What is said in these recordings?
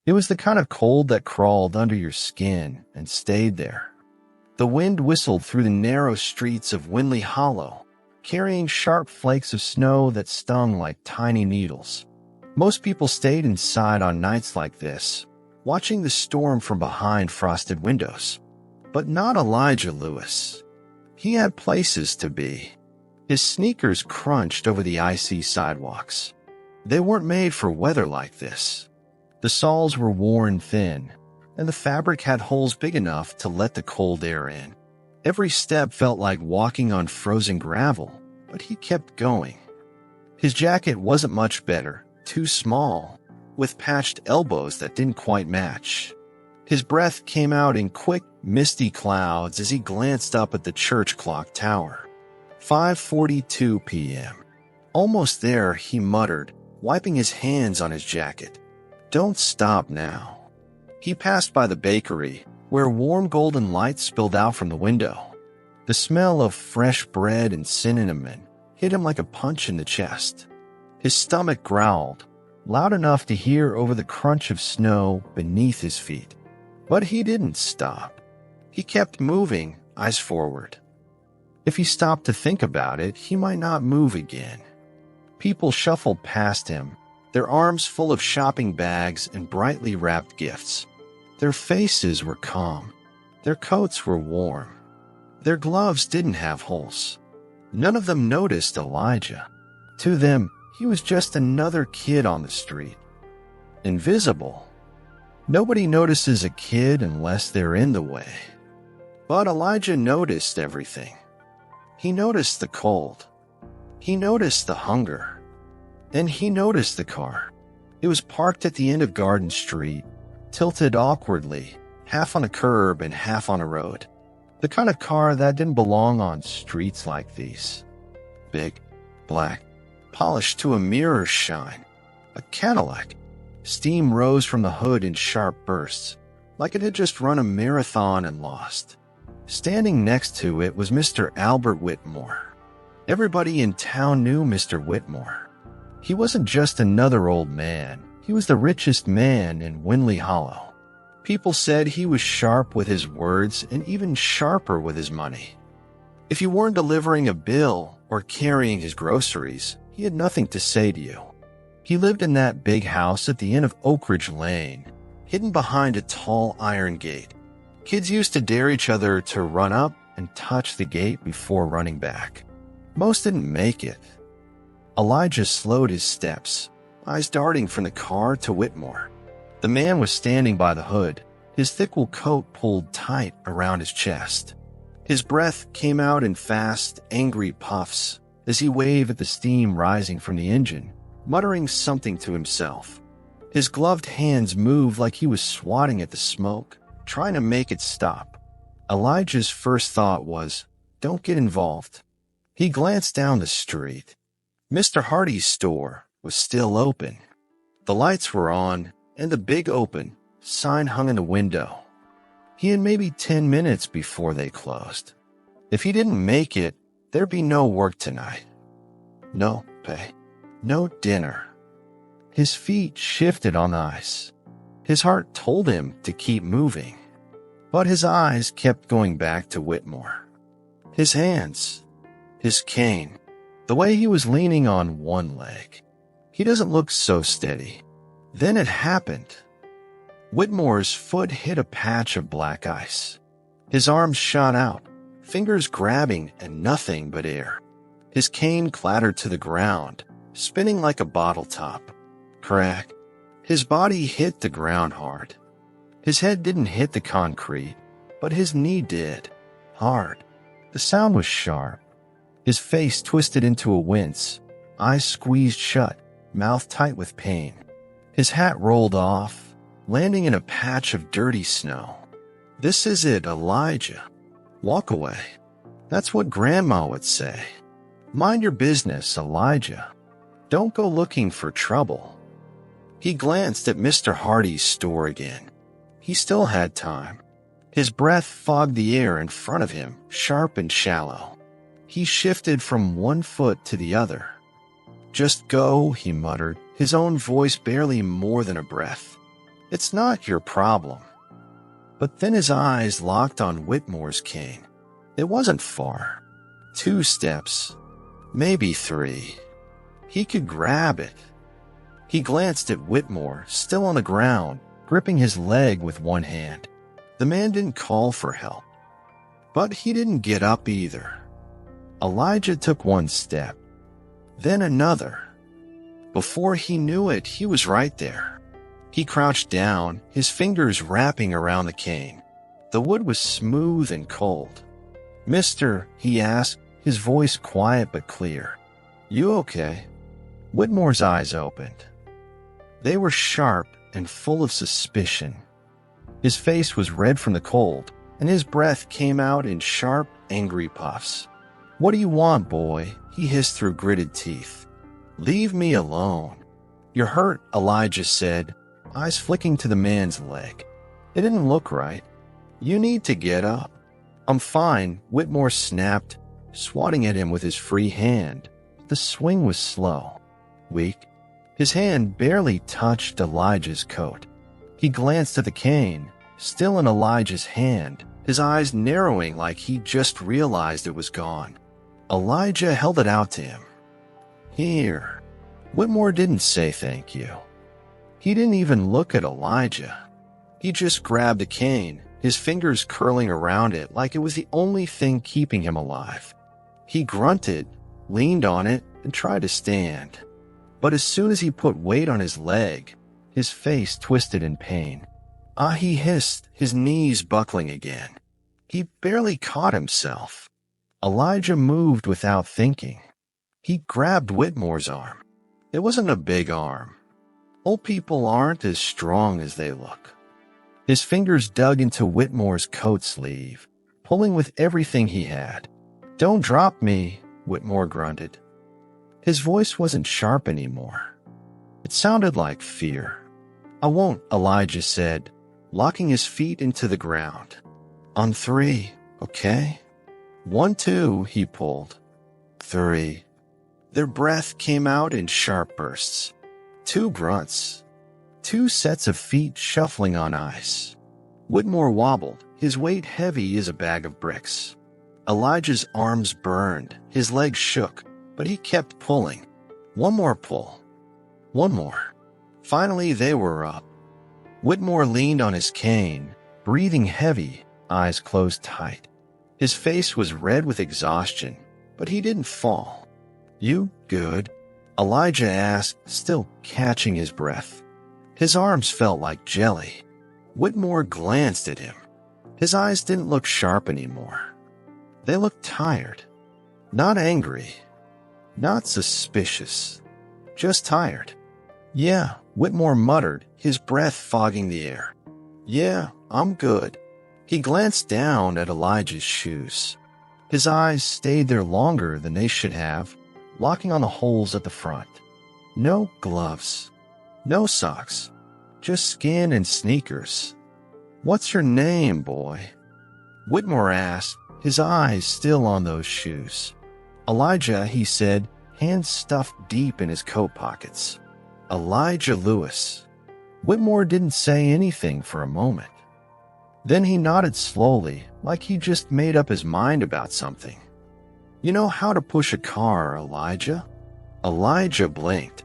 It was the kind of cold that crawled under your skin and stayed there. The wind whistled through the narrow streets of Winley Hollow, carrying sharp flakes of snow that stung like tiny needles. Most people stayed inside on nights like this, watching the storm from behind frosted windows. But not Elijah Lewis. He had places to be. His sneakers crunched over the icy sidewalks. They weren't made for weather like this. The soles were worn thin, and the fabric had holes big enough to let the cold air in. Every step felt like walking on frozen gravel, but he kept going. His jacket wasn't much better, too small, with patched elbows that didn't quite match. His breath came out in quick, misty clouds as he glanced up at the church clock tower. 5:42 p.m. Almost there, he muttered, wiping his hands on his jacket. Don't stop now. He passed by the bakery, where warm golden light spilled out from the window. The smell of fresh bread and cinnamon hit him like a punch in the chest. His stomach growled, loud enough to hear over the crunch of snow beneath his feet. But he didn't stop. He kept moving, eyes forward. If he stopped to think about it, he might not move again. People shuffled past him, their arms full of shopping bags and brightly wrapped gifts. Their faces were calm. Their coats were warm. Their gloves didn't have holes. None of them noticed Elijah. To them, he was just another kid on the street. Invisible. Nobody notices a kid unless they're in the way. But Elijah noticed everything. He noticed the cold. He noticed the hunger. And he noticed the car. It was parked at the end of Garden Street, tilted awkwardly, half on a curb and half on a road. The kind of car that didn't belong on streets like these. Big, black, polished to a mirror's shine. A Cadillac. Steam rose from the hood in sharp bursts, like it had just run a marathon and lost. Standing next to it was Mr. Albert Whitmore. Everybody in town knew Mr. Whitmore. He wasn't just another old man. He was the richest man in Winley Hollow. People said he was sharp with his words and even sharper with his money. If you weren't delivering a bill or carrying his groceries, he had nothing to say to you. He lived in that big house at the end of Oak Ridge Lane, hidden behind a tall iron gate. Kids used to dare each other to run up and touch the gate before running back. Most didn't make it. Elijah slowed his steps, eyes darting from the car to Whitmore. The man was standing by the hood, his thick wool coat pulled tight around his chest. His breath came out in fast, angry puffs as he waved at the steam rising from the engine, muttering something to himself. His gloved hands moved like he was swatting at the smoke, trying to make it stop. Elijah's first thought was, don't get involved. He glanced down the street. Mr. Hardy's store was still open. The lights were on, and the big open sign hung in the window. He had maybe 10 minutes before they closed. If he didn't make it, there'd be no work tonight. No pay. No dinner. His feet shifted on the ice. His heart told him to keep moving. But his eyes kept going back to Whitmore. His hands. His cane. The way he was leaning on one leg. He doesn't look so steady. Then it happened. Whitmore's foot hit a patch of black ice. His arms shot out, fingers grabbing at nothing but air. His cane clattered to the ground, spinning like a bottle top. Crack. His body hit the ground hard. His head didn't hit the concrete, but his knee did. Hard. The sound was sharp. His face twisted into a wince, eyes squeezed shut, mouth tight with pain. His hat rolled off, landing in a patch of dirty snow. This is it, Elijah. Walk away. That's what Grandma would say. Mind your business, Elijah. Don't go looking for trouble. He glanced at Mr. Hardy's store again. He still had time. His breath fogged the air in front of him, sharp and shallow. He shifted from one foot to the other. Just go, he muttered, his own voice barely more than a breath. It's not your problem. But then his eyes locked on Whitmore's cane. It wasn't far. 2 steps, maybe 3. He could grab it. He glanced at Whitmore, still on the ground, gripping his leg with one hand. The man didn't call for help. But he didn't get up either. Elijah took 1 step, then another. Before he knew it, he was right there. He crouched down, his fingers wrapping around the cane. The wood was smooth and cold. "Mister," he asked, his voice quiet but clear. "You okay?" Whitmore's eyes opened. They were sharp and full of suspicion. His face was red from the cold, and his breath came out in sharp, angry puffs. "What do you want, boy?" he hissed through gritted teeth. "Leave me alone." "You're hurt," Elijah said, eyes flicking to the man's leg. It didn't look right. "You need to get up." "I'm fine," Whitmore snapped, swatting at him with his free hand. The swing was slow, weak. His hand barely touched Elijah's coat. He glanced at the cane, still in Elijah's hand, his eyes narrowing like he just realized it was gone. Elijah held it out to him. "Here." Whitmore didn't say thank you. He didn't even look at Elijah. He just grabbed the cane, his fingers curling around it like it was the only thing keeping him alive. He grunted, leaned on it, and tried to stand. But as soon as he put weight on his leg, his face twisted in pain. "Ah," he hissed, his knees buckling again. He barely caught himself. Elijah moved without thinking. He grabbed Whitmore's arm. It wasn't a big arm. Old people aren't as strong as they look. His fingers dug into Whitmore's coat sleeve, pulling with everything he had. "Don't drop me," Whitmore grunted. His voice wasn't sharp anymore. It sounded like fear. "I won't," Elijah said, locking his feet into the ground. "On 3, okay?" 1, 2, he pulled. 3. Their breath came out in sharp bursts. 2 grunts. 2 sets of feet shuffling on ice. Whitmore wobbled, his weight heavy as a bag of bricks. Elijah's arms burned, his legs shook, but he kept pulling. 1 more pull. 1 more. Finally, they were up. Whitmore leaned on his cane, breathing heavy, eyes closed tight. His face was red with exhaustion, but he didn't fall. "You good?" Elijah asked, still catching his breath. His arms felt like jelly. Whitmore glanced at him. His eyes didn't look sharp anymore. They looked tired. Not angry. Not suspicious. Just tired. "Yeah," Whitmore muttered, his breath fogging the air. "Yeah, I'm good." He glanced down at Elijah's shoes. His eyes stayed there longer than they should have, locking on the holes at the front. No gloves. No socks. Just skin and sneakers. "What's your name, boy?" Whitmore asked, his eyes still on those shoes. "Elijah," he said, hands stuffed deep in his coat pockets. "Elijah Lewis." Whitmore didn't say anything for a moment. Then he nodded slowly, like he just made up his mind about something. "You know how to push a car, Elijah?" Elijah blinked.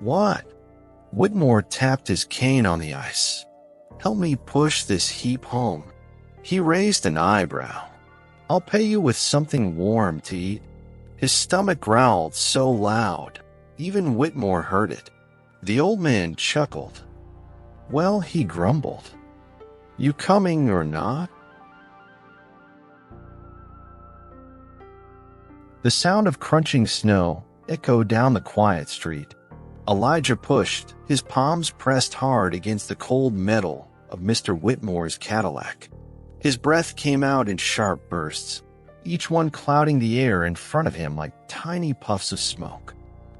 "What?" Whitmore tapped his cane on the ice. "Help me push this heap home." He raised an eyebrow. "I'll pay you with something warm to eat." His stomach growled so loud, even Whitmore heard it. The old man chuckled. "Well," he grumbled. "You coming or not?" The sound of crunching snow echoed down the quiet street. Elijah pushed, his palms pressed hard against the cold metal of Mr. Whitmore's Cadillac. His breath came out in sharp bursts, each one clouding the air in front of him like tiny puffs of smoke.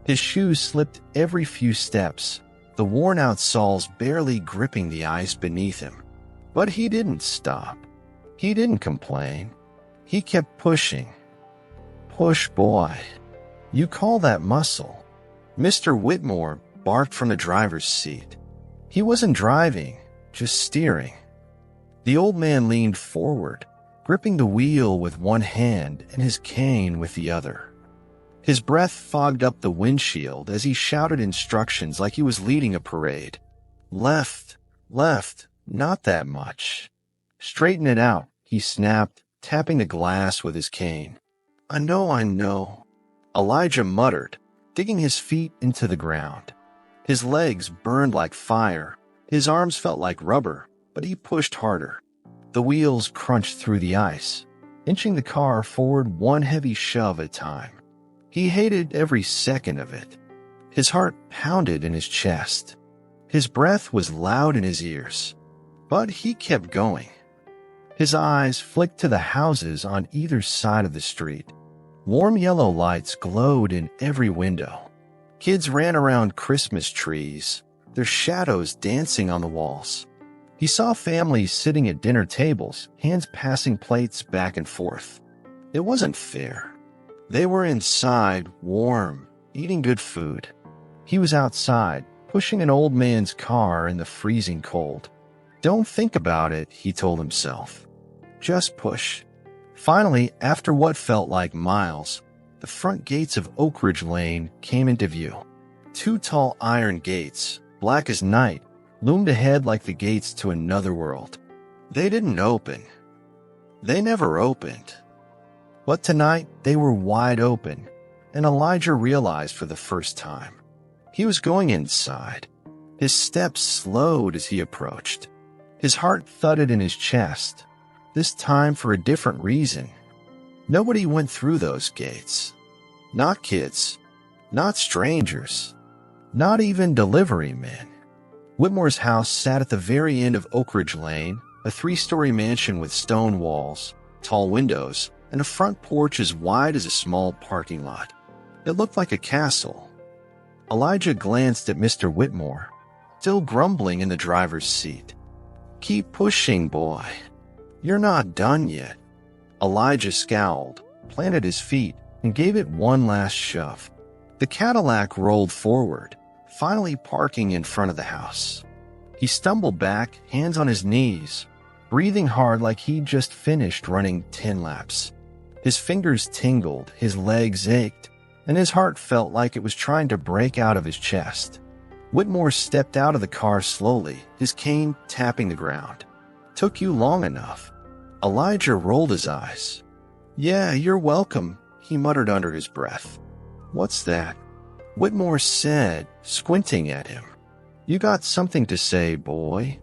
His shoes slipped every few steps, the worn-out soles barely gripping the ice beneath him. But he didn't stop. He didn't complain. He kept pushing. "Push, boy. You call that muscle?" Mr. Whitmore barked from the driver's seat. He wasn't driving, just steering. The old man leaned forward, gripping the wheel with one hand and his cane with the other. His breath fogged up the windshield as he shouted instructions like he was leading a parade. Left, left, not that much. Straighten it out, he snapped, tapping the glass with his cane. I know, Elijah muttered, digging his feet into the ground. His legs burned like fire. His arms felt like rubber, but he pushed harder. The wheels crunched through the ice, inching the car forward one heavy shove at a time. He hated every second of it. His heart pounded in his chest. His breath was loud in his ears, but he kept going. His eyes flicked to the houses on either side of the street. Warm yellow lights glowed in every window. Kids ran around Christmas trees, their shadows dancing on the walls. He saw families sitting at dinner tables, hands passing plates back and forth. It wasn't fair. They were inside, warm, eating good food. He was outside, pushing an old man's car in the freezing cold. Don't think about it, he told himself. Just push. Finally, after what felt like miles, the front gates of Oak Ridge Lane came into view. Two tall iron gates, black as night, loomed ahead like the gates to another world. They didn't open. They never opened. But tonight, they were wide open, and Elijah realized for the first time. He was going inside. His steps slowed as he approached. His heart thudded in his chest, this time for a different reason. Nobody went through those gates. Not kids. Not strangers. Not even delivery men. Whitmore's house sat at the very end of Oak Ridge Lane, a 3-story mansion with stone walls, tall windows, and a front porch as wide as a small parking lot. It looked like a castle. Elijah glanced at Mr. Whitmore, still grumbling in the driver's seat. Keep pushing, boy. You're not done yet. Elijah scowled, planted his feet, and gave it one last shove. The Cadillac rolled forward, finally parking in front of the house. He stumbled back, hands on his knees, breathing hard like he'd just finished running 10 laps. His fingers tingled, his legs ached, and his heart felt like it was trying to break out of his chest. Whitmore stepped out of the car slowly, his cane tapping the ground. Took you long enough. Elijah rolled his eyes. Yeah, you're welcome, he muttered under his breath. What's that? Whitmore said, squinting at him. You got something to say, boy.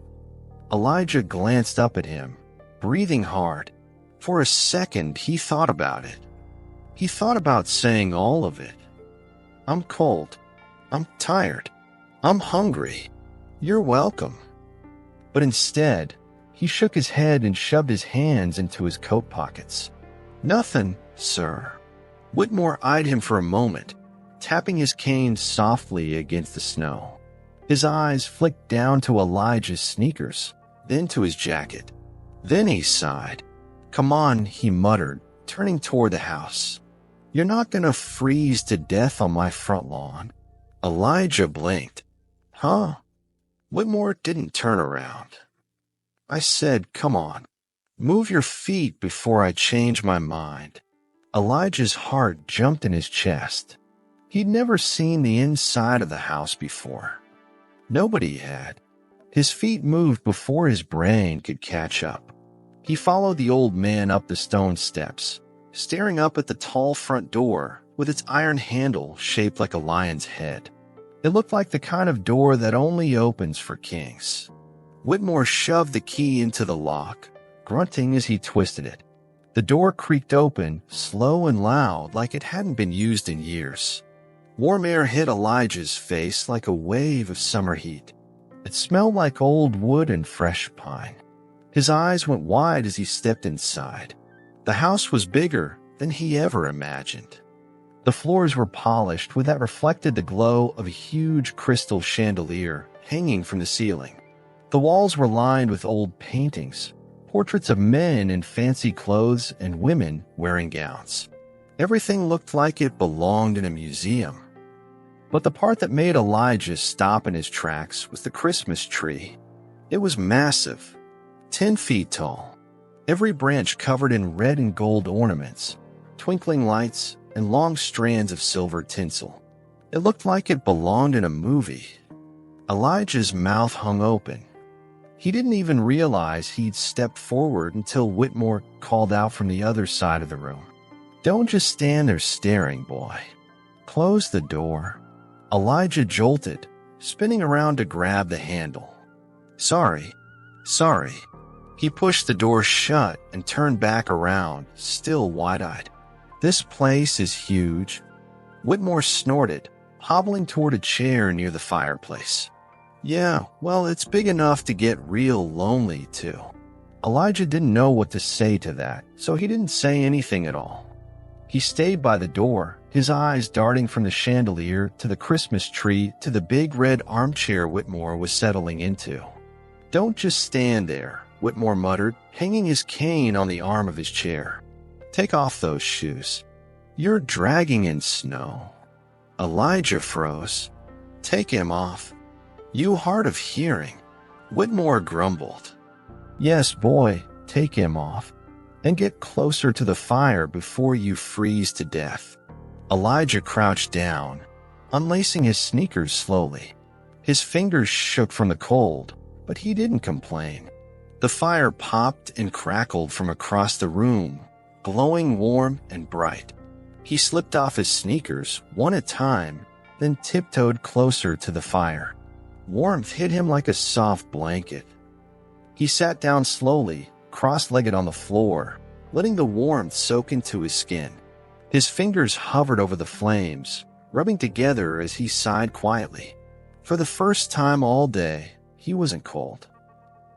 Elijah glanced up at him, breathing hard. For a second, he thought about it. He thought about saying all of it. I'm cold. I'm tired. I'm hungry. You're welcome. But instead, he shook his head and shoved his hands into his coat pockets. Nothing, sir. Whitmore eyed him for a moment, tapping his cane softly against the snow. His eyes flicked down to Elijah's sneakers, then to his jacket. Then he sighed. Come on, he muttered, turning toward the house. You're not gonna freeze to death on my front lawn. Elijah blinked. Huh? Whitmore didn't turn around. I said, come on. Move your feet before I change my mind. Elijah's heart jumped in his chest. He'd never seen the inside of the house before. Nobody had. His feet moved before his brain could catch up. He followed the old man up the stone steps, staring up at the tall front door with its iron handle shaped like a lion's head. It looked like the kind of door that only opens for kings. Whitmore shoved the key into the lock, grunting as he twisted it. The door creaked open, slow and loud, like it hadn't been used in years. Warm air hit Elijah's face like a wave of summer heat. It smelled like old wood and fresh pine. His eyes went wide as he stepped inside. The house was bigger than he ever imagined. The floors were polished with that reflected the glow of a huge crystal chandelier hanging from the ceiling. The walls were lined with old paintings, portraits of men in fancy clothes and women wearing gowns. Everything looked like it belonged in a museum. But the part that made Elijah stop in his tracks was the Christmas tree. It was massive, 10 feet tall, every branch covered in red and gold ornaments, twinkling lights, and long strands of silver tinsel. It looked like it belonged in a movie. Elijah's mouth hung open. He didn't even realize he'd stepped forward until Whitmore called out from the other side of the room. "Don't just stand there staring, boy. Close the door." Elijah jolted, spinning around to grab the handle. Sorry. He pushed the door shut and turned back around, still wide-eyed. "This place is huge." Whitmore snorted, hobbling toward a chair near the fireplace. "Yeah, well, it's big enough to get real lonely, too." Elijah didn't know what to say to that, so he didn't say anything at all. He stayed by the door, his eyes darting from the chandelier to the Christmas tree to the big red armchair Whitmore was settling into. "Don't just stand there," Whitmore muttered, hanging his cane on the arm of his chair. "Take off those shoes. You're dragging in snow." Elijah froze. "Take him off. You hard of hearing," Whitmore grumbled. "Yes, boy, take him off. And get closer to the fire before you freeze to death." Elijah crouched down, unlacing his sneakers slowly. His fingers shook from the cold, but he didn't complain. The fire popped and crackled from across the room, glowing warm and bright. He slipped off his sneakers, one at a time, then tiptoed closer to the fire. Warmth hit him like a soft blanket. He sat down slowly, cross-legged on the floor, letting the warmth soak into his skin. His fingers hovered over the flames, rubbing together as he sighed quietly. For the first time all day, he wasn't cold.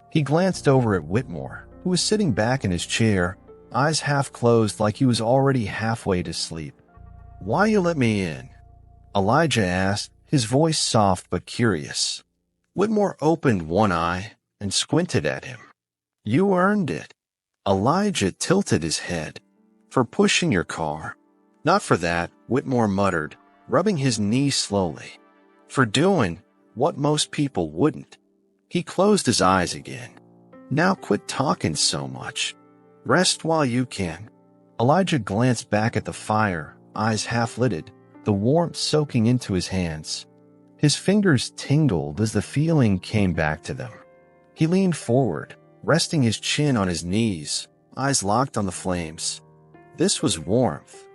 He glanced over at Whitmore, who was sitting back in his chair, eyes half closed like he was already halfway to sleep. "Why you let me in?" Elijah asked, his voice soft but curious. Whitmore opened one eye and squinted at him. "You earned it." Elijah tilted his head. "For pushing your car." "Not for that," Whitmore muttered, rubbing his knee slowly. "For doing what most people wouldn't." He closed his eyes again. "Now quit talking so much. Rest while you can." Elijah glanced back at the fire, eyes half-lidded, the warmth soaking into his hands. His fingers tingled as the feeling came back to them. He leaned forward, resting his chin on his knees, eyes locked on the flames. This was warmth.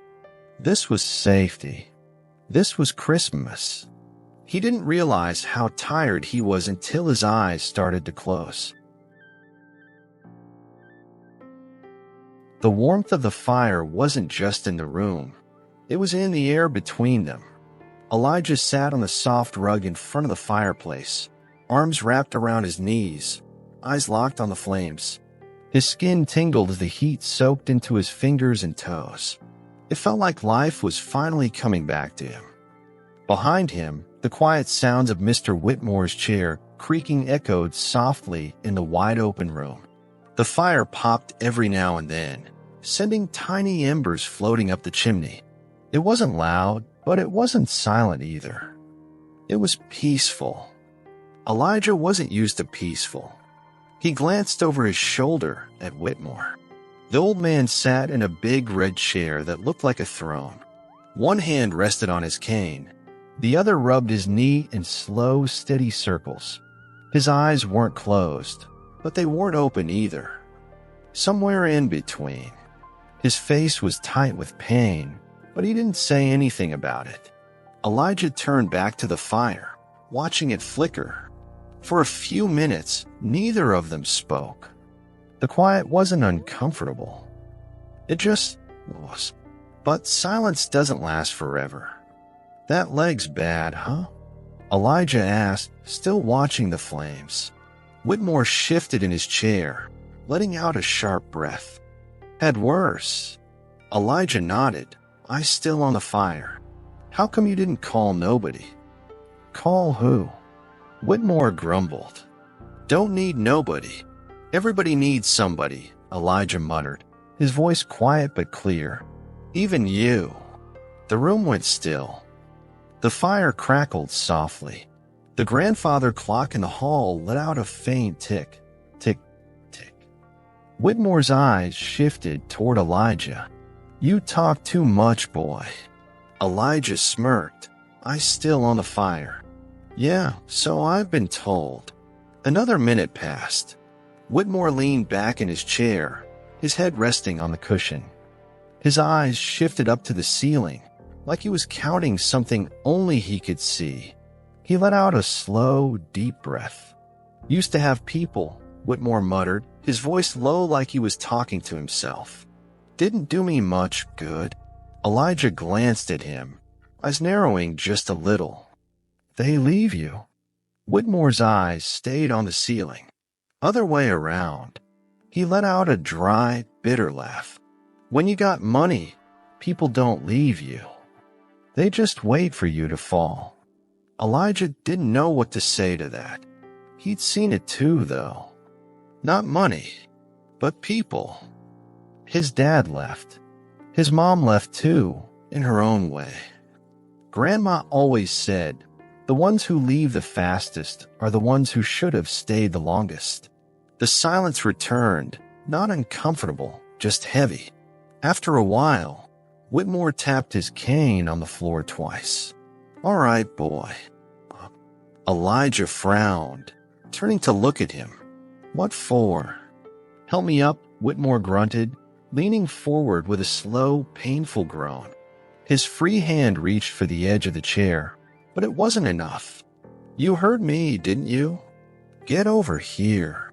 This was safety. This was Christmas. He didn't realize how tired he was until his eyes started to close. The warmth of the fire wasn't just in the room. It was in the air between them. Elijah sat on the soft rug in front of the fireplace, arms wrapped around his knees, eyes locked on the flames. His skin tingled as the heat soaked into his fingers and toes. It felt like life was finally coming back to him. Behind him, the quiet sounds of Mr. Whitmore's chair creaking echoed softly in the wide-open room. The fire popped every now and then, sending tiny embers floating up the chimney. It wasn't loud, but it wasn't silent either. It was peaceful. Elijah wasn't used to peaceful. He glanced over his shoulder at Whitmore. The old man sat in a big red chair that looked like a throne. One hand rested on his cane. The other rubbed his knee in slow, steady circles. His eyes weren't closed, but they weren't open either. Somewhere in between. His face was tight with pain, but he didn't say anything about it. Elijah turned back to the fire, watching it flicker. For a few minutes, neither of them spoke. The quiet wasn't uncomfortable. It just was. But silence doesn't last forever. "That leg's bad, huh?" Elijah asked, still watching the flames. Whitmore shifted in his chair, letting out a sharp breath. "Had worse." Elijah nodded, eyes still on the fire. "How come you didn't call nobody?" "Call who?" Whitmore grumbled. "Don't need nobody. Everybody needs somebody," Elijah muttered, his voice quiet but clear. "Even you." The room went still. The fire crackled softly. The grandfather clock in the hall let out a faint tick, tick, tick. Whitmore's eyes shifted toward Elijah. "You talk too much, boy." Elijah smirked. "I still on the fire." "Yeah, so I've been told." Another minute passed. Whitmore leaned back in his chair, his head resting on the cushion. His eyes shifted up to the ceiling, like he was counting something only he could see. He let out a slow, deep breath. "Used to have people," Whitmore muttered, his voice low like he was talking to himself. "Didn't do me much good." Elijah glanced at him, eyes narrowing just a little. "They leave you." Whitmore's eyes stayed on the ceiling. "Other way around." He let out a dry, bitter laugh. "When you got money, people don't leave you. They just wait for you to fall." Elijah didn't know what to say to that. He'd seen it too, though. Not money, but people. His dad left. His mom left too, in her own way. Grandma always said, the ones who leave the fastest are the ones who should have stayed the longest. The silence returned, not uncomfortable, just heavy. After a while, Whitmore tapped his cane on the floor twice. "All right, boy." Elijah frowned, turning to look at him. "What for?" "Help me up," Whitmore grunted, leaning forward with a slow, painful groan. His free hand reached for the edge of the chair, but it wasn't enough. "You heard me, didn't you? Get over here."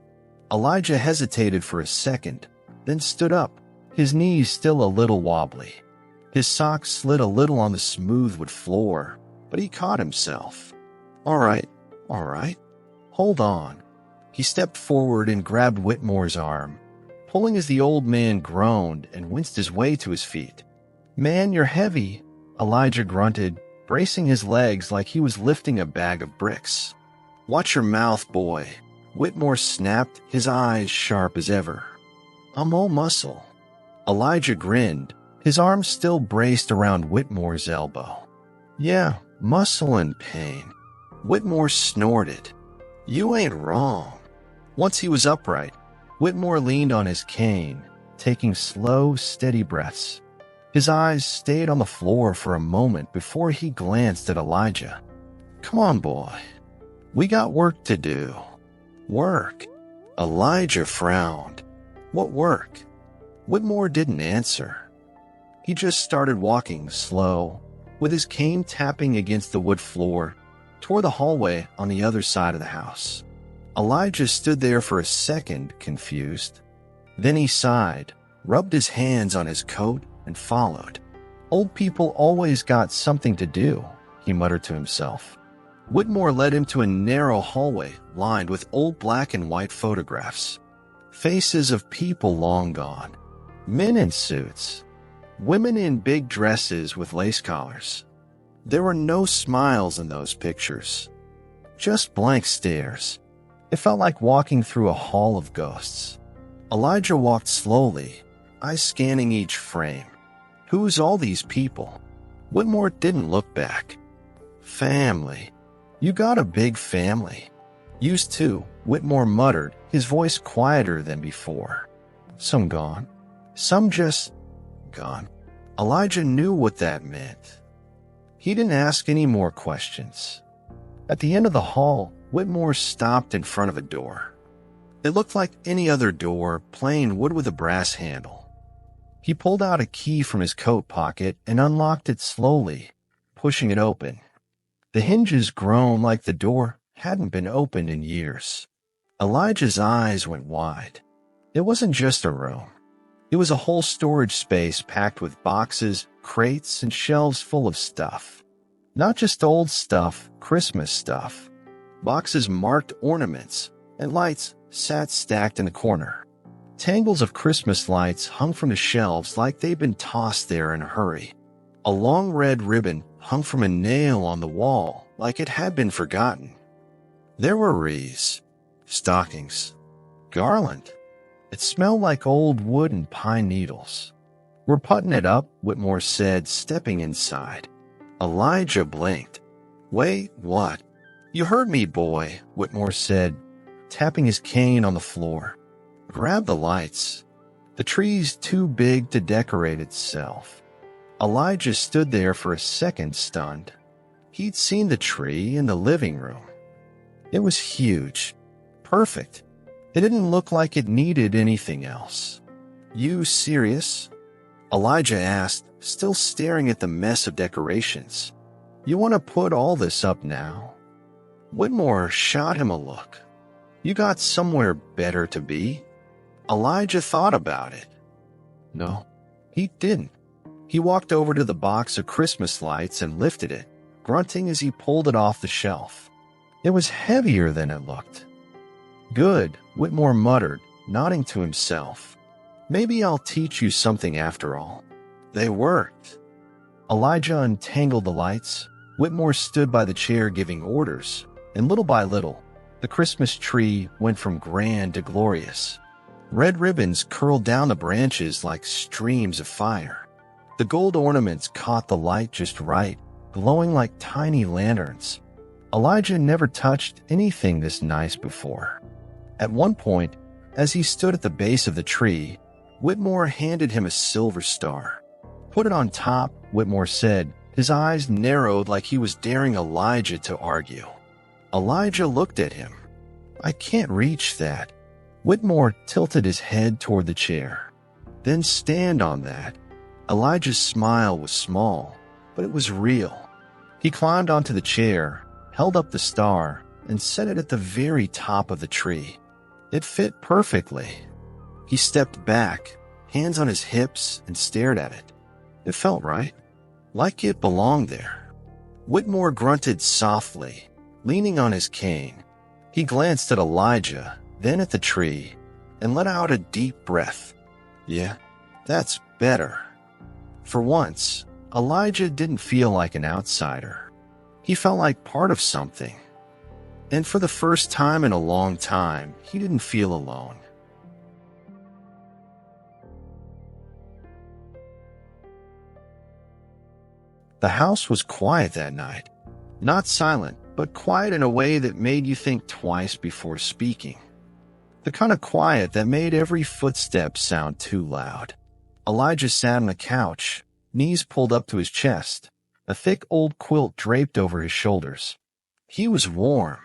Elijah hesitated for a second, then stood up, his knees still a little wobbly. His socks slid a little on the smooth wood floor, but he caught himself. All right. Hold on." He stepped forward and grabbed Whitmore's arm, pulling as the old man groaned and winced his way to his feet. "Man, you're heavy," Elijah grunted, bracing his legs like he was lifting a bag of bricks. "Watch your mouth, boy," Whitmore snapped, his eyes sharp as ever. "I'm all muscle." Elijah grinned, his arms still braced around Whitmore's elbow. "Yeah, muscle and pain." Whitmore snorted. "You ain't wrong." Once he was upright, Whitmore leaned on his cane, taking slow, steady breaths. His eyes stayed on the floor for a moment before he glanced at Elijah. "Come on, boy. We got work to do." "Work?" Elijah frowned. "What work?" Whitmore didn't answer. He just started walking slow, with his cane tapping against the wood floor, toward the hallway on the other side of the house. Elijah stood there for a second, confused. Then he sighed, rubbed his hands on his coat, and followed. "Old people always got something to do," he muttered to himself. Whitmore led him to a narrow hallway lined with old black and white photographs. Faces of people long gone. Men in suits. Women in big dresses with lace collars. There were no smiles in those pictures. Just blank stares. It felt like walking through a hall of ghosts. Elijah walked slowly, eyes scanning each frame. Who's all these people? Whitmore didn't look back. "Family. You got a big family." "Used to," Whitmore muttered, his voice quieter than before. "Some gone. Some just gone." Elijah knew what that meant. He didn't ask any more questions. At the end of the hall, Whitmore stopped in front of a door. It looked like any other door, plain wood with a brass handle. He pulled out a key from his coat pocket and unlocked it slowly, pushing it open. The hinges groaned like the door hadn't been opened in years. Elijah's eyes went wide. It wasn't just a room. It was a whole storage space packed with boxes, crates, and shelves full of stuff. Not just old stuff, Christmas stuff. Boxes marked ornaments, and lights sat stacked in the corner. Tangles of Christmas lights hung from the shelves like they'd been tossed there in a hurry. A long red ribbon hung from a nail on the wall like it had been forgotten. There were wreaths, stockings, garland. It smelled like old wood and pine needles. "We're putting it up," Whitmore said, stepping inside. Elijah blinked. "Wait, what?" "You heard me, boy," Whitmore said, tapping his cane on the floor. "Grab the lights. The tree's too big to decorate itself." Elijah stood there for a second, stunned. He'd seen the tree in the living room. It was huge. Perfect. It didn't look like it needed anything else. "You serious?" Elijah asked, still staring at the mess of decorations. "You want to put all this up now?" Whitmore shot him a look. "You got somewhere better to be?" Elijah thought about it. No, he didn't. He walked over to the box of Christmas lights and lifted it, grunting as he pulled it off the shelf. It was heavier than it looked. "Good," Whitmore muttered, nodding to himself. "Maybe I'll teach you something after all." They worked. Elijah untangled the lights. Whitmore stood by the chair giving orders, and little by little, the Christmas tree went from grand to glorious. Red ribbons curled down the branches like streams of fire. The gold ornaments caught the light just right, glowing like tiny lanterns. Elijah never touched anything this nice before. At one point, as he stood at the base of the tree, Whitmore handed him a silver star. "Put it on top," Whitmore said. His eyes narrowed like he was daring Elijah to argue. Elijah looked at him. "I can't reach that." Whitmore tilted his head toward the chair. "Then stand on that." Elijah's smile was small, but it was real. He climbed onto the chair, held up the star, and set it at the very top of the tree. It fit perfectly. He stepped back, hands on his hips, and stared at it. It felt right, like it belonged there. Whitmore grunted softly, leaning on his cane. He glanced at Elijah, then at the tree, and let out a deep breath. "Yeah, that's better." For once, Elijah didn't feel like an outsider. He felt like part of something. And for the first time in a long time, he didn't feel alone. The house was quiet that night. Not silent, but quiet in a way that made you think twice before speaking. The kind of quiet that made every footstep sound too loud. Elijah sat on a couch, knees pulled up to his chest, a thick old quilt draped over his shoulders. He was warm,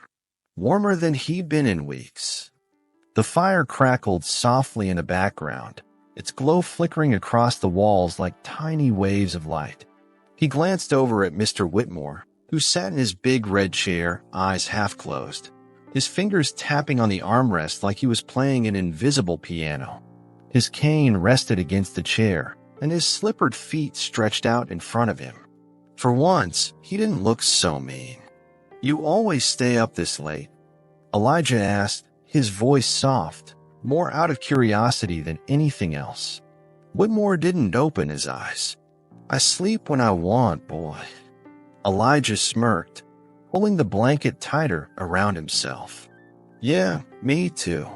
warmer than he'd been in weeks. The fire crackled softly in the background, its glow flickering across the walls like tiny waves of light. He glanced over at Mr. Whitmore, who sat in his big red chair, eyes half closed, his fingers tapping on the armrest like he was playing an invisible piano. His cane rested against the chair, and his slippered feet stretched out in front of him. For once, he didn't look so mean. "You always stay up this late?" Elijah asked, his voice soft, more out of curiosity than anything else. Whitmore didn't open his eyes. "I sleep when I want, boy." Elijah smirked, pulling the blanket tighter around himself. "Yeah, me too."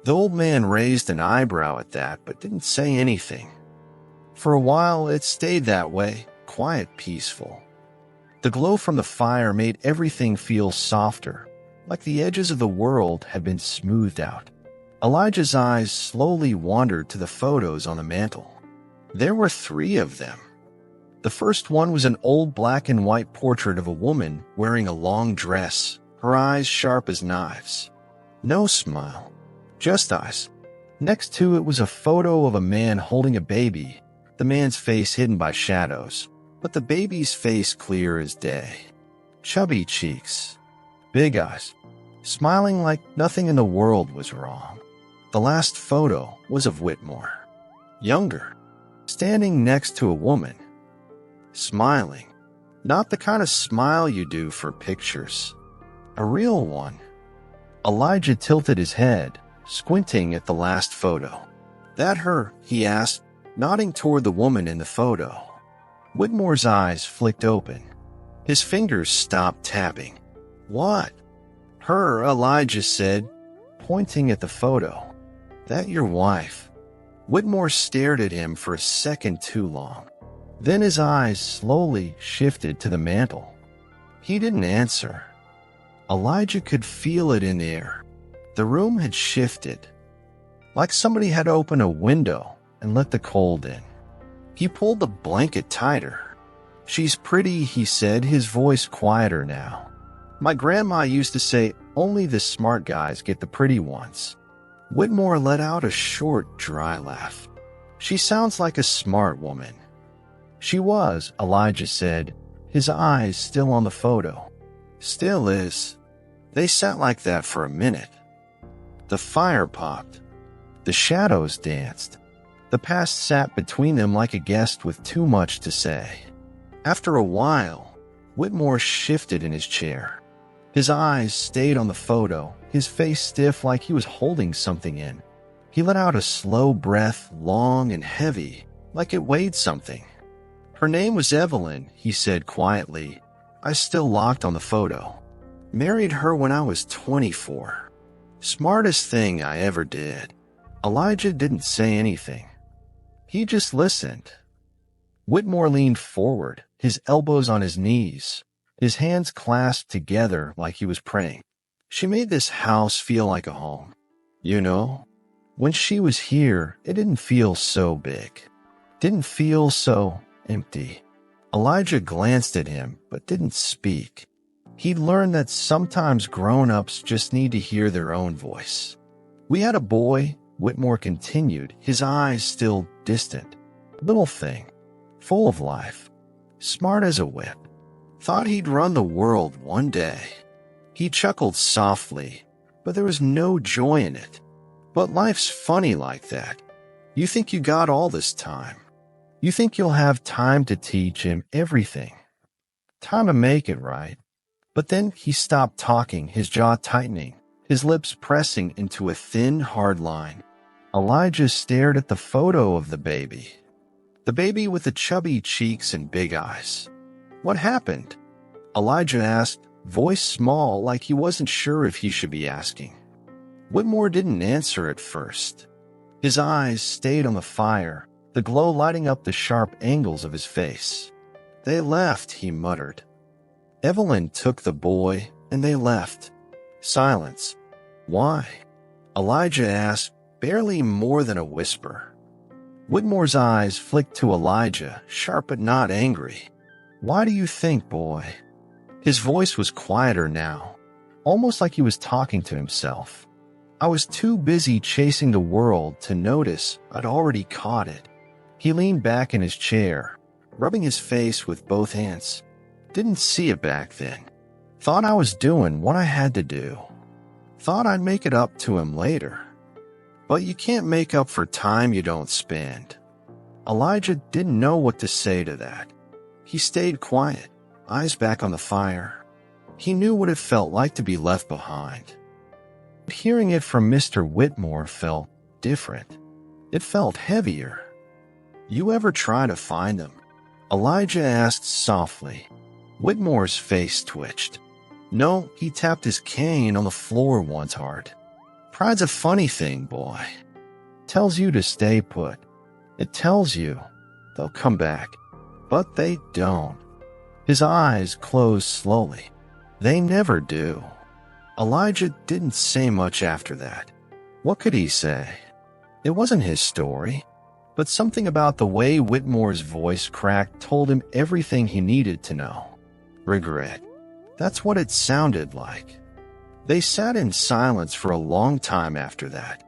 The old man raised an eyebrow at that, but didn't say anything. For a while, it stayed that way, quiet, peaceful. The glow from the fire made everything feel softer, like the edges of the world had been smoothed out. Elijah's eyes slowly wandered to the photos on the mantel. There were 3 of them. The first one was an old black and white portrait of a woman wearing a long dress, her eyes sharp as knives. No smile, just eyes. Next to it was a photo of a man holding a baby, the man's face hidden by shadows, but the baby's face clear as day. Chubby cheeks, big eyes, smiling like nothing in the world was wrong. The last photo was of Whitmore, younger, standing next to a woman, smiling. Not the kind of smile you do for pictures. A real one. Elijah tilted his head, squinting at the last photo. "That her?" he asked, nodding toward the woman in the photo. Whitmore's eyes flicked open. His fingers stopped tapping. "What?" "Her," Elijah said, pointing at the photo. "That your wife?" Whitmore stared at him for a second too long. Then his eyes slowly shifted to the mantel. He didn't answer. Elijah could feel it in the air. The room had shifted, like somebody had opened a window and let the cold in. He pulled the blanket tighter. "She's pretty," he said, his voice quieter now. "My grandma used to say, only the smart guys get the pretty ones." Whitmore let out a short, dry laugh. "She sounds like a smart woman." "She was," Elijah said, his eyes still on the photo. "Still is." They sat like that for a minute. The fire popped. The shadows danced. The past sat between them like a guest with too much to say. After a while, Whitmore shifted in his chair. His eyes stayed on the photo, his face stiff like he was holding something in. He let out a slow breath, long and heavy, like it weighed something. "Her name was Evelyn," he said quietly. "I still locked on the photo. Married her when I was 24. Smartest thing I ever did." Elijah didn't say anything. He just listened. Whitmore leaned forward, his elbows on his knees, his hands clasped together like he was praying. "She made this house feel like a home. You know, when she was here, it didn't feel so big. Didn't feel so empty." Elijah glanced at him, but didn't speak. He'd learned that sometimes grown-ups just need to hear their own voice. "We had a boy," Whitmore continued, his eyes still distant. "Little thing, full of life, smart as a whip. Thought he'd run the world one day." He chuckled softly, but there was no joy in it. "But life's funny like that. You think you got all this time. You think you'll have time to teach him everything. Time to make it right." But then he stopped talking, his jaw tightening, his lips pressing into a thin, hard line. Elijah stared at the photo of the baby with the chubby cheeks and big eyes. "What happened?" Elijah asked, voice small like he wasn't sure if he should be asking. Whitmore didn't answer at first. His eyes stayed on the fire, the glow lighting up the sharp angles of his face. "They left," he muttered. "Evelyn took the boy, and they left." Silence. "Why?" Elijah asked, barely more than a whisper. Whitmore's eyes flicked to Elijah, sharp but not angry. "Why do you think, boy?" His voice was quieter now, almost like he was talking to himself. "I was too busy chasing the world to notice I'd already caught it." He leaned back in his chair, rubbing his face with both hands. "Didn't see it back then. Thought I was doing what I had to do. Thought I'd make it up to him later. But you can't make up for time you don't spend." Elijah didn't know what to say to that. He stayed quiet, eyes back on the fire. He knew what it felt like to be left behind. But hearing it from Mr. Whitmore felt different. It felt heavier. "You ever try to find him?" Elijah asked softly. Whitmore's face twitched. "No," he tapped his cane on the floor once hard. "Pride's a funny thing, boy. Tells you to stay put. It tells you they'll come back, but they don't." His eyes closed slowly. "They never do." Elijah didn't say much after that. What could he say? It wasn't his story, but something about the way Whitmore's voice cracked told him everything he needed to know. Regret. That's what it sounded like. They sat in silence for a long time after that.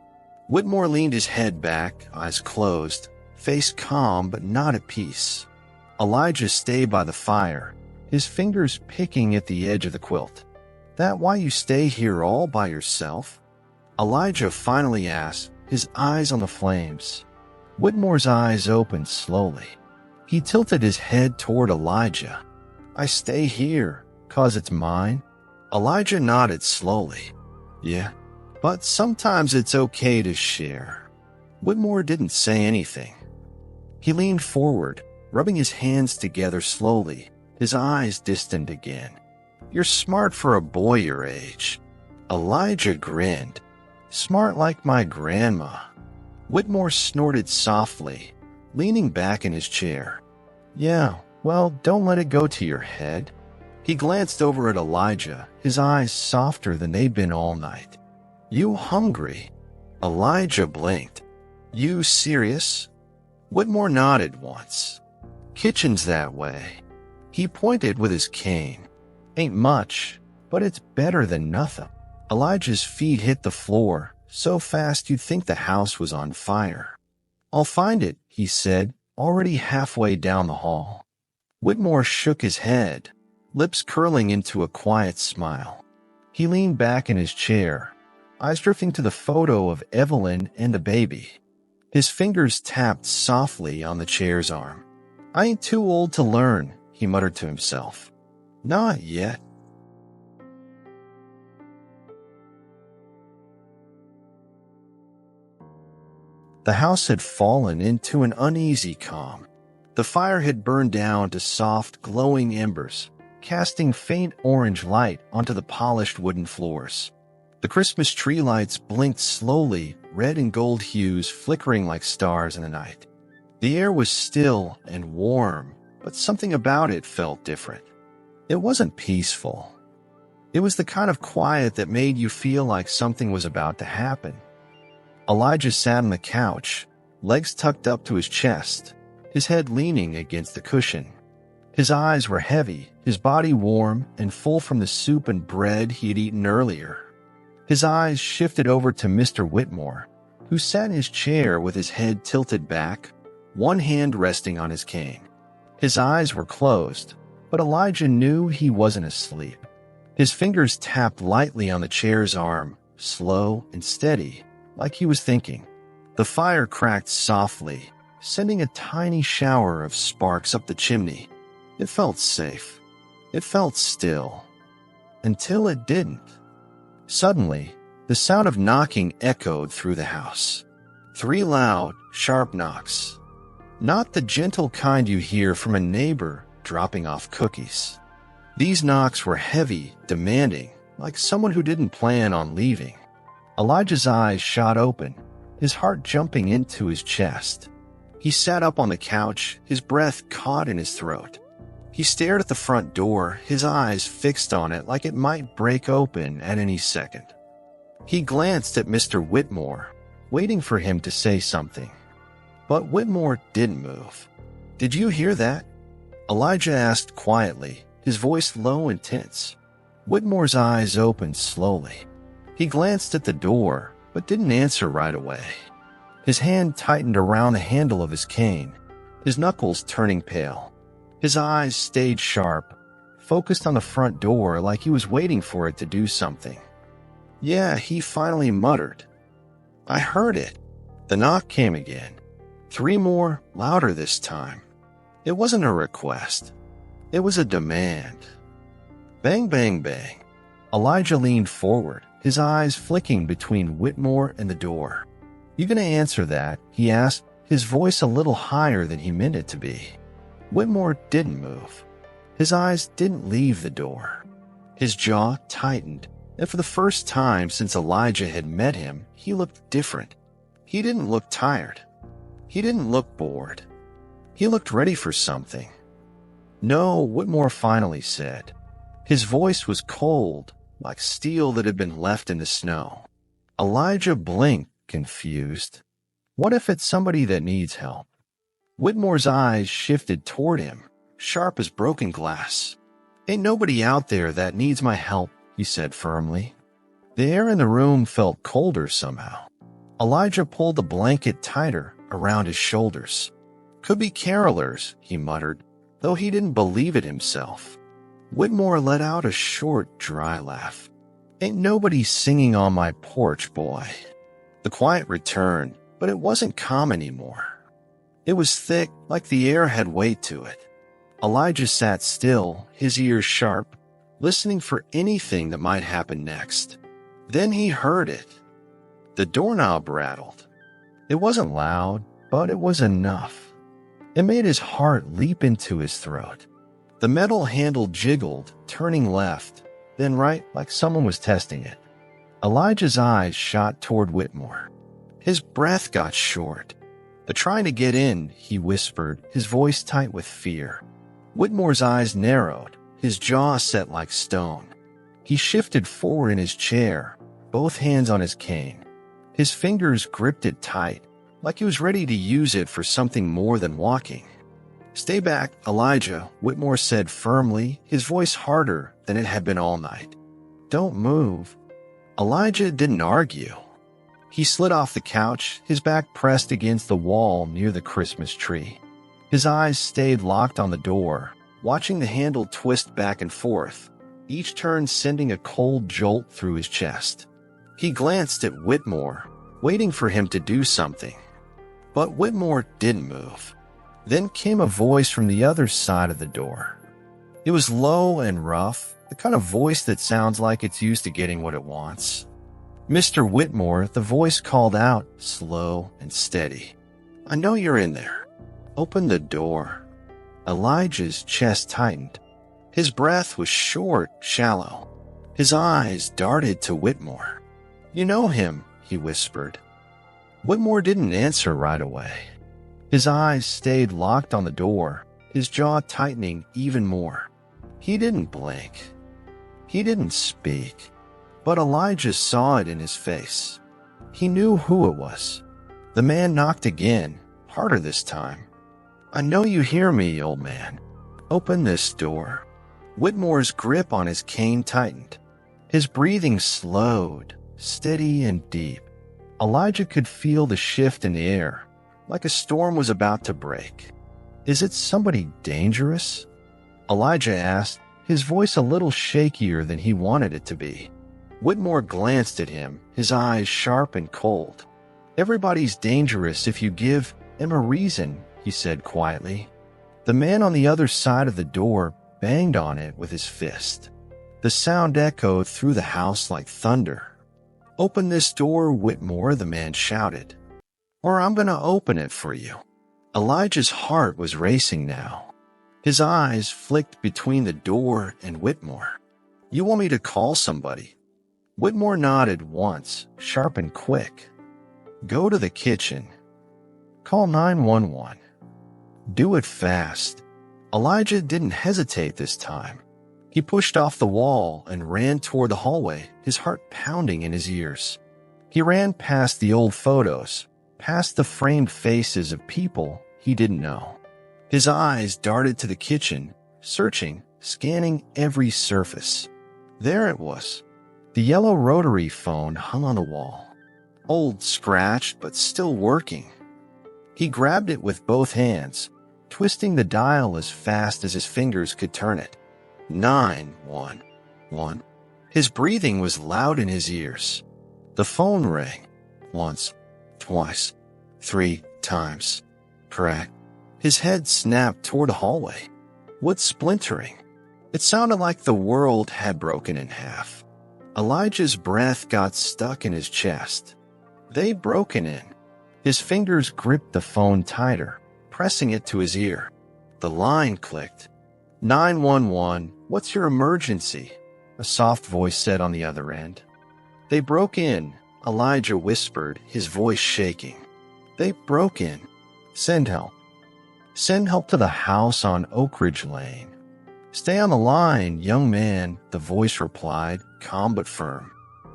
Whitmore leaned his head back, eyes closed, face calm but not at peace. Elijah stayed by the fire, his fingers picking at the edge of the quilt. "That why you stay here all by yourself?" Elijah finally asked, his eyes on the flames. Whitmore's eyes opened slowly. He tilted his head toward Elijah. "I stay here, 'cause it's mine?" Elijah nodded slowly. "Yeah, but sometimes it's okay to share." Whitmore didn't say anything. He leaned forward, rubbing his hands together slowly, his eyes distant again. "You're smart for a boy your age." Elijah grinned. "Smart like my grandma." Whitmore snorted softly, leaning back in his chair. "Yeah, well, don't let it go to your head. He glanced over at Elijah, his eyes softer than they'd been all night. "You hungry?" Elijah blinked. "You serious?" Whitmore nodded once. "Kitchen's that way." He pointed with his cane. "Ain't much, but it's better than nothing." Elijah's feet hit the floor, so fast you'd think the house was on fire. "I'll find it," he said, already halfway down the hall. Whitmore shook his head, lips curling into a quiet smile. He leaned back in his chair, eyes drifting to the photo of Evelyn and the baby. His fingers tapped softly on the chair's arm. "I ain't too old to learn," he muttered to himself. "Not yet." The house had fallen into an uneasy calm. The fire had burned down to soft, glowing embers, casting faint orange light onto the polished wooden floors. The Christmas tree lights blinked slowly, red and gold hues flickering like stars in the night. The air was still and warm, but something about it felt different. It wasn't peaceful. It was the kind of quiet that made you feel like something was about to happen. Elijah sat on the couch, legs tucked up to his chest, his head leaning against the cushion. His eyes were heavy, his body warm and full from the soup and bread he had eaten earlier. His eyes shifted over to Mr. Whitmore, who sat in his chair with his head tilted back, one hand resting on his cane. His eyes were closed, but Elijah knew he wasn't asleep. His fingers tapped lightly on the chair's arm, slow and steady, like he was thinking. The fire cracked softly, sending a tiny shower of sparks up the chimney. It felt safe. It felt still. Until it didn't. Suddenly, the sound of knocking echoed through the house. 3 loud, sharp knocks. Not the gentle kind you hear from a neighbor dropping off cookies. These knocks were heavy, demanding, like someone who didn't plan on leaving. Elijah's eyes shot open, his heart jumping into his chest. He sat up on the couch, his breath caught in his throat. He stared at the front door, his eyes fixed on it like it might break open at any second. He glanced at Mr. Whitmore, waiting for him to say something. But Whitmore didn't move. "Did you hear that?" Elijah asked quietly, his voice low and tense. Whitmore's eyes opened slowly. He glanced at the door, but didn't answer right away. His hand tightened around the handle of his cane, his knuckles turning pale. His eyes stayed sharp, focused on the front door like he was waiting for it to do something. "Yeah," he finally muttered. "I heard it." The knock came again. 3 more, louder this time. It wasn't a request. It was a demand. Bang, bang, bang. Elijah leaned forward, his eyes flicking between Whitmore and the door. "You gonna answer that?" he asked, his voice a little higher than he meant it to be. Whitmore didn't move. His eyes didn't leave the door. His jaw tightened, and for the first time since Elijah had met him, he looked different. He didn't look tired. He didn't look bored. He looked ready for something. "No," Whitmore finally said. His voice was cold, like steel that had been left in the snow. Elijah blinked, confused. What if it's somebody that needs help? Whitmore's eyes shifted toward him, sharp as broken glass. "Ain't nobody out there that needs my help," he said firmly. The air in the room felt colder somehow. Elijah pulled the blanket tighter around his shoulders. "Could be carolers," he muttered, though he didn't believe it himself. Whitmore let out a short, dry laugh. "Ain't nobody singing on my porch, boy." The quiet returned, but it wasn't calm anymore. It was thick, like the air had weight to it. Elijah sat still, his ears sharp, listening for anything that might happen next. Then he heard it. The doorknob rattled. It wasn't loud, but it was enough. It made his heart leap into his throat. The metal handle jiggled, turning left, then right like someone was testing it. Elijah's eyes shot toward Whitmore. His breath got short. "They're trying to get in," he whispered, his voice tight with fear. Whitmore's eyes narrowed, his jaw set like stone. He shifted forward in his chair, both hands on his cane. His fingers gripped it tight, like he was ready to use it for something more than walking. "Stay back, Elijah," Whitmore said firmly, his voice harder than it had been all night. "Don't move." Elijah didn't argue. He slid off the couch, his back pressed against the wall near the Christmas tree. His eyes stayed locked on the door, watching the handle twist back and forth, each turn sending a cold jolt through his chest. He glanced at Whitmore, waiting for him to do something. But Whitmore didn't move. Then came a voice from the other side of the door. It was low and rough, the kind of voice that sounds like it's used to getting what it wants. "Mr. Whitmore," the voice called out, slow and steady. "I know you're in there. Open the door." Elijah's chest tightened. His breath was short, shallow. His eyes darted to Whitmore. "You know him," he whispered. Whitmore didn't answer right away. His eyes stayed locked on the door, his jaw tightening even more. He didn't blink. He didn't speak. But Elijah saw it in his face. He knew who it was. The man knocked again, harder this time. "I know you hear me, old man. Open this door." Whitmore's grip on his cane tightened. His breathing slowed, steady and deep. Elijah could feel the shift in the air, like a storm was about to break. "Is it somebody dangerous?" Elijah asked, his voice a little shakier than he wanted it to be. Whitmore glanced at him, his eyes sharp and cold. "Everybody's dangerous if you give him a reason," he said quietly. The man on the other side of the door banged on it with his fist. The sound echoed through the house like thunder. "Open this door, Whitmore," the man shouted, "or I'm going to open it for you." Elijah's heart was racing now. His eyes flicked between the door and Whitmore. "You want me to call somebody?" Whitmore nodded once, sharp and quick. "Go to the kitchen. Call 911. Do it fast." Elijah didn't hesitate this time. He pushed off the wall and ran toward the hallway, his heart pounding in his ears. He ran past the old photos, past the framed faces of people he didn't know. His eyes darted to the kitchen, searching, scanning every surface. There it was. The yellow rotary phone hung on the wall. Old, scratched, but still working. He grabbed it with both hands, twisting the dial as fast as his fingers could turn it. 911. His breathing was loud in his ears. The phone rang. Once, twice, 3 times. Crack. His head snapped toward the hallway. Wood splintering. It sounded like the world had broken in half. Elijah's breath got stuck in his chest. They'd broken in. His fingers gripped the phone tighter, pressing it to his ear. The line clicked. 911, what's your emergency? A soft voice said on the other end. They broke in, Elijah whispered, his voice shaking. They broke in. Send help. Send help to the house on Oak Ridge Lane. Stay on the line, young man, the voice replied, calm but firm.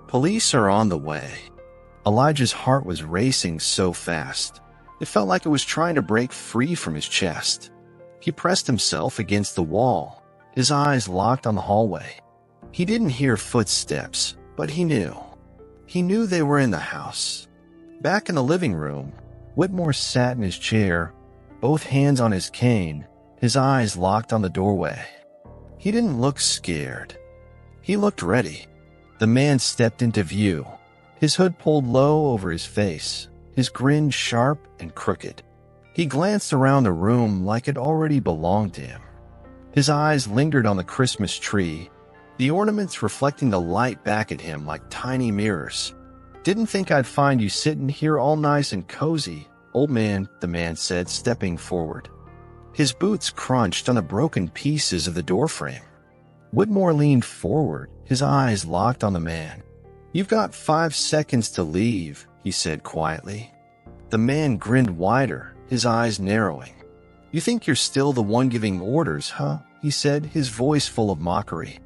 Police are on the way. Elijah's heart was racing so fast. It felt like it was trying to break free from his chest. He pressed himself against the wall, his eyes locked on the hallway. He didn't hear footsteps, but he knew. He knew they were in the house. Back in the living room, Whitmore sat in his chair, both hands on his cane, his eyes locked on the doorway. He didn't look scared. He looked ready. The man stepped into view, his hood pulled low over his face, his grin sharp and crooked. He glanced around the room like it already belonged to him. His eyes lingered on the Christmas tree, the ornaments reflecting the light back at him like tiny mirrors. Didn't think I'd find you sitting here all nice and cozy, old man, the man said, stepping forward. His boots crunched on the broken pieces of the doorframe. Whitmore leaned forward, his eyes locked on the man. You've got 5 seconds to leave, he said quietly. The man grinned wider, his eyes narrowing. You think you're still the one giving orders, huh, he said, his voice full of mockery.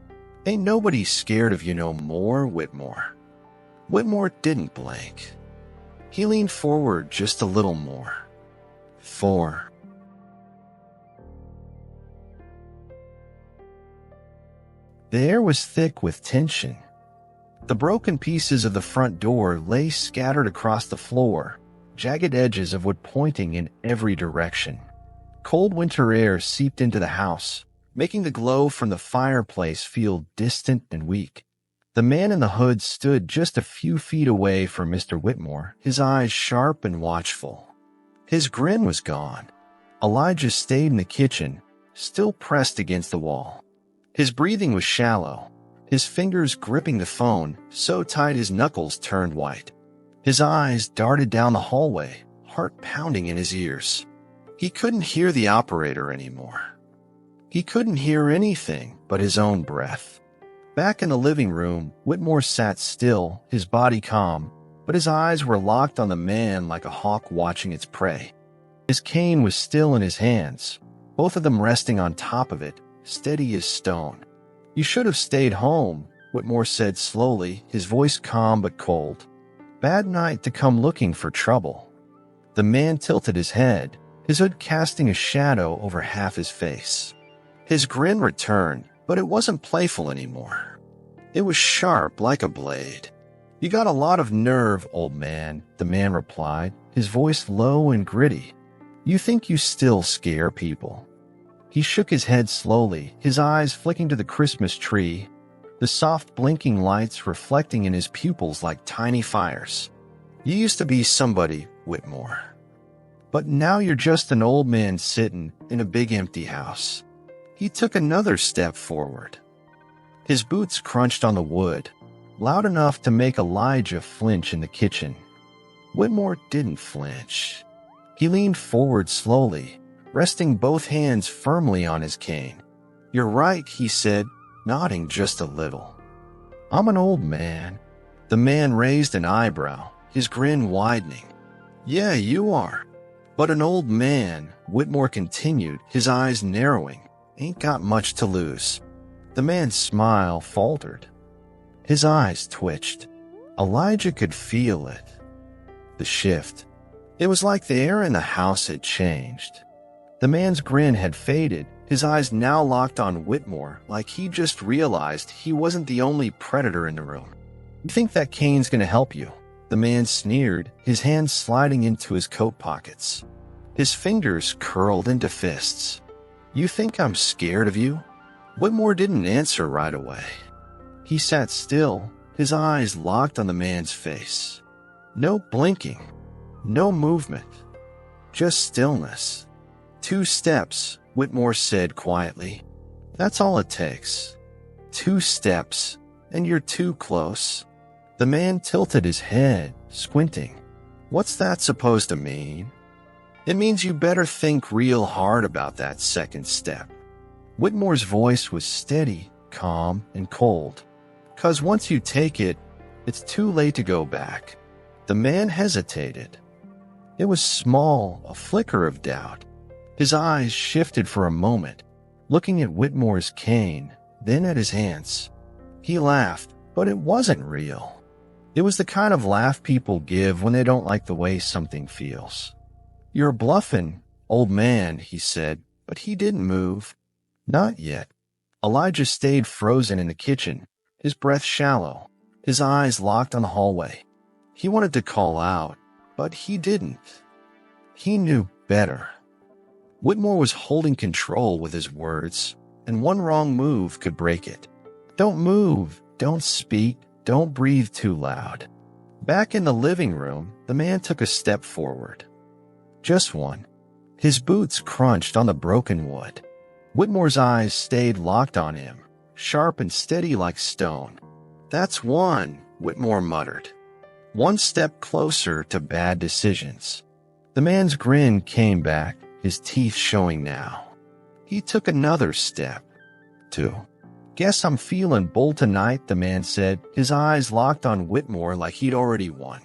Ain't nobody scared of you no more, Whitmore. Whitmore didn't blink. He leaned forward just a little more. 4. The air was thick with tension. The broken pieces of the front door lay scattered across the floor, jagged edges of wood pointing in every direction. Cold winter air seeped into the house, making the glow from the fireplace feel distant and weak. The man in the hood stood just a few feet away from Mr. Whitmore, his eyes sharp and watchful. His grin was gone. Elijah stayed in the kitchen, still pressed against the wall. His breathing was shallow, his fingers gripping the phone so tight his knuckles turned white. His eyes darted down the hallway, heart pounding in his ears. He couldn't hear the operator anymore. He couldn't hear anything but his own breath. Back in the living room, Whitmore sat still, his body calm, but his eyes were locked on the man like a hawk watching its prey. His cane was still in his hands, both of them resting on top of it, steady as stone. You should have stayed home, Whitmore said slowly, his voice calm but cold. Bad night to come looking for trouble. The man tilted his head, his hood casting a shadow over half his face. His grin returned, but it wasn't playful anymore. It was sharp like a blade. You got a lot of nerve, old man, the man replied, his voice low and gritty. You think you still scare people. He shook his head slowly, his eyes flicking to the Christmas tree, the soft blinking lights reflecting in his pupils like tiny fires. You used to be somebody, Whitmore. But now you're just an old man sitting in a big empty house. He took another step forward. His boots crunched on the wood, loud enough to make Elijah flinch in the kitchen. Whitmore didn't flinch. He leaned forward slowly, resting both hands firmly on his cane. You're right, he said, nodding just a little. I'm an old man. The man raised an eyebrow, his grin widening. Yeah, you are. But an old man, Whitmore continued, his eyes narrowing, ain't got much to lose. The man's smile faltered. His eyes twitched. Elijah could feel it. The shift. It was like the air in the house had changed. The man's grin had faded, his eyes now locked on Whitmore like he just realized he wasn't the only predator in the room. You think that cane's gonna help you? The man sneered, his hands sliding into his coat pockets. His fingers curled into fists. You think I'm scared of you? Whitmore didn't answer right away. He sat still, his eyes locked on the man's face. No blinking, no movement, just stillness. 2 steps, Whitmore said quietly. That's all it takes. 2 steps, and you're too close. The man tilted his head, squinting. What's that supposed to mean? It means you better think real hard about that second step. Whitmore's voice was steady, calm, and cold. 'Cause once you take it, it's too late to go back. The man hesitated. It was small, a flicker of doubt. His eyes shifted for a moment, looking at Whitmore's cane, then at his hands. He laughed, but it wasn't real. It was the kind of laugh people give when they don't like the way something feels. You're bluffing, old man, he said, but he didn't move. Not yet. Elijah stayed frozen in the kitchen, his breath shallow, his eyes locked on the hallway. He wanted to call out, but he didn't. He knew better. Whitmore was holding control with his words, and one wrong move could break it. Don't move, don't speak, don't breathe too loud. Back in the living room, the man took a step forward. Just one. His boots crunched on the broken wood. Whitmore's eyes stayed locked on him, sharp and steady like stone. That's one, Whitmore muttered. One step closer to bad decisions. The man's grin came back, his teeth showing now. He took another step. 2. Guess I'm feeling bold tonight, the man said, his eyes locked on Whitmore like he'd already won.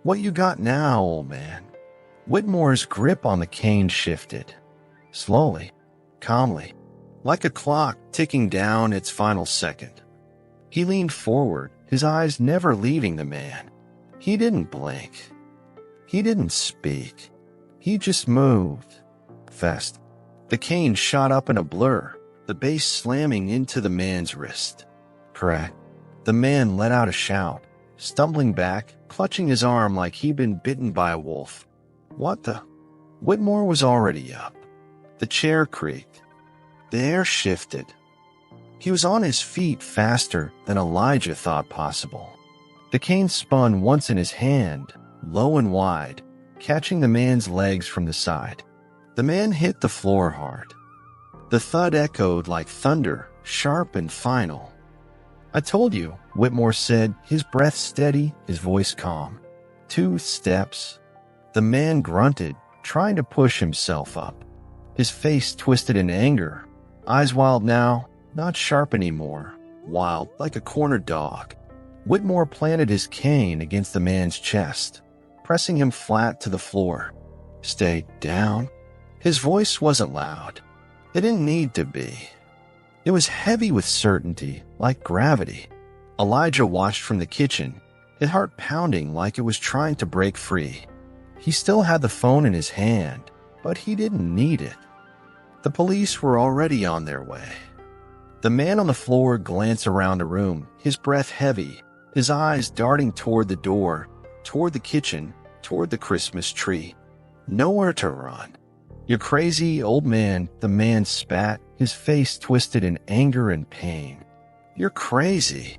What you got now, old man? Whitmore's grip on the cane shifted. Slowly, calmly. like a clock ticking down its final second. He leaned forward, his eyes never leaving the man. He didn't blink. He didn't speak. He just moved. Fast. The cane shot up in a blur, the base slamming into the man's wrist. Crack. The man let out a shout, stumbling back, clutching his arm like he'd been bitten by a wolf. What the? Whitmore was already up. The chair creaked. The air shifted. He was on his feet faster than Elijah thought possible. The cane spun once in his hand, low and wide, catching the man's legs from the side. The man hit the floor hard. The thud echoed like thunder, sharp and final. I told you, Whitmore said, his breath steady, his voice calm. 2 steps. The man grunted, trying to push himself up. His face twisted in anger, eyes wild now, not sharp anymore, wild like a cornered dog. Whitmore planted his cane against the man's chest, pressing him flat to the floor. Stay down. His voice wasn't loud. It didn't need to be. It was heavy with certainty, like gravity. Elijah watched from the kitchen, his heart pounding like it was trying to break free. He still had the phone in his hand, but he didn't need it. The police were already on their way. The man on the floor glanced around the room, his breath heavy, his eyes darting toward the door, toward the kitchen, toward the Christmas tree. Nowhere to run. "You're crazy, old man," the man spat, his face twisted in anger and pain. "You're crazy."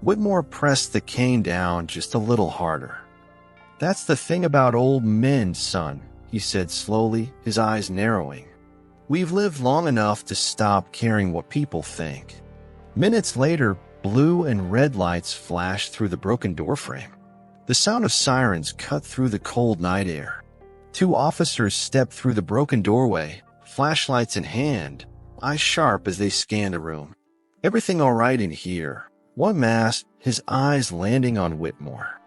Whitmore pressed the cane down just a little harder. "That's the thing about old men, son," he said slowly, his eyes narrowing. "We've lived long enough to stop caring what people think." Minutes later, blue and red lights flashed through the broken doorframe. The sound of sirens cut through the cold night air. 2 officers stepped through the broken doorway, flashlights in hand, eyes sharp as they scanned the room. "Everything all right in here?" One asked, his eyes landing on Whitmore.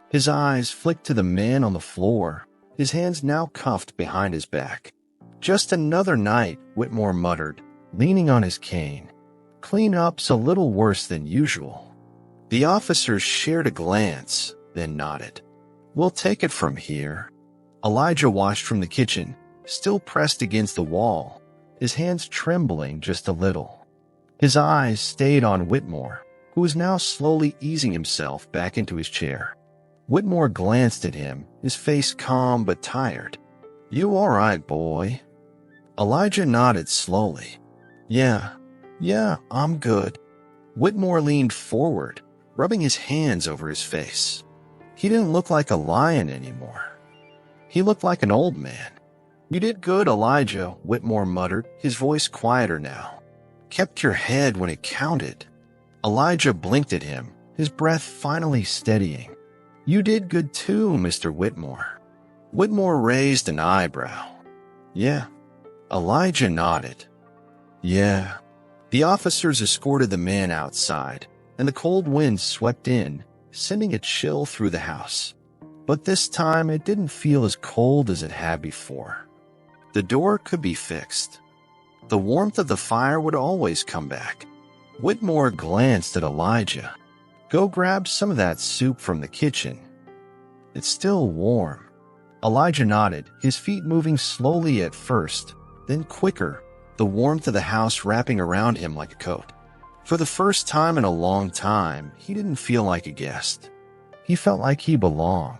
His eyes flicked to the man on the floor, his hands now cuffed behind his back. "Just another night," Whitmore muttered, leaning on his cane. "Cleanup's a little worse than usual." The officers shared a glance, then nodded. "We'll take it from here." Elijah watched from the kitchen, still pressed against the wall, his hands trembling just a little. His eyes stayed on Whitmore, who was now slowly easing himself back into his chair. Whitmore glanced at him, his face calm but tired. "You all right, boy?" Elijah nodded slowly. Yeah, I'm good." Whitmore leaned forward, rubbing his hands over his face. He didn't look like a lion anymore. He looked like an old man. "You did good, Elijah," Whitmore muttered, his voice quieter now. "Kept your head when it counted." Elijah blinked at him, his breath finally steadying. "You did good too, Mr. Whitmore." Whitmore raised an eyebrow. "Yeah." Elijah nodded. "Yeah." The officers escorted the man outside, and the cold wind swept in, sending a chill through the house. But this time it didn't feel as cold as it had before. The door could be fixed. The warmth of the fire would always come back. Whitmore glanced at Elijah. "Go grab some of that soup from the kitchen. It's still warm." Elijah nodded, his feet moving slowly at first, then quicker, the warmth of the house wrapping around him like a coat. For the first time in a long time, he didn't feel like a guest. He felt like he belonged.